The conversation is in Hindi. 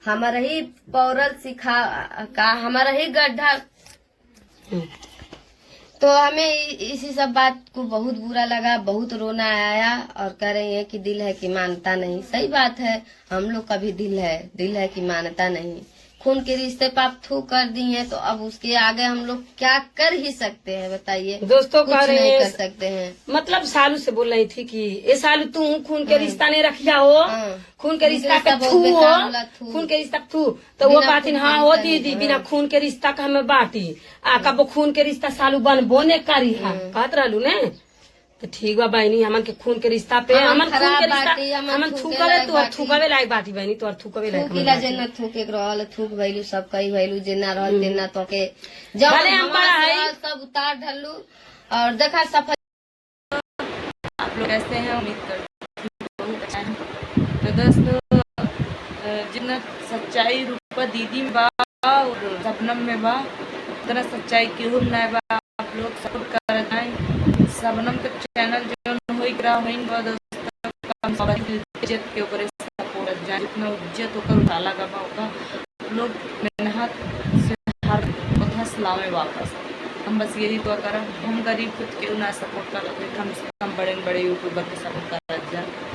हमारा ही पौरल सिखा का हमारा ही गड्ढा। तो हमें इसी सब बात को बहुत बुरा लगा, बहुत रोना आया और कह रही है कि दिल है कि मानता नहीं। सही बात है, हम लोग का भी दिल है कि मानता नहीं। खून के रिश्ते पे आप थू कर दी हैं तो अब उसके आगे हम लोग क्या कर ही सकते हैं बताइए। दोस्तों कुछ कह रहे नहीं हैं, कर सकते हैं। मतलब सालू से बोल रही थी कि ये सालू तू खून के रिश्ता नहीं रखिया हो, खून के रिश्ता का थू हो, खून के रिश्ता थू। तो वो कहती हाँ हो दीदी, बिना खून के रिश्ता का हमें बाटी आ कब खून के रिश्ता सालू बन बोने करी है कहत रहलू ने। तो ठीक बा बहनी, हमन के खून के रिश्ता पे हमन खून के रिश्ता हमन थूकवे तो थूकवे लायक बाटी बहनी, तो थूकवे लायक थूकिला जेना थूके रहल थूक भइलू सब कई भइलू जेना रहल तेना तो के जब हम बड़ा है सब उतार ढलू और देखा सफल। आप लोग कैसे हैं? उम्मीद करती हूँ बहुत अच्छा है। तो दोस्तों, जितना सच्चाई रूपा दीदी में बा और शबनम में बा उतना सच्चाई केहू में नहीं बा। आप लोग सपोर्ट कर जाए। शबनम के चैनल जो होई ग्रा होइन बा दोस्तों, कम सब इज्जत के ऊपर सपोर्ट जाए, जितना इज्जत होकर उठाला का होगा लोग मेहनत से हर कथा सलामे वापस। हम बस यही दुआ करें, हम गरीब खुद के ना सपोर्ट कर, कम से कम बड़े बड़े यूट्यूबर के सपोर्ट कर जाए।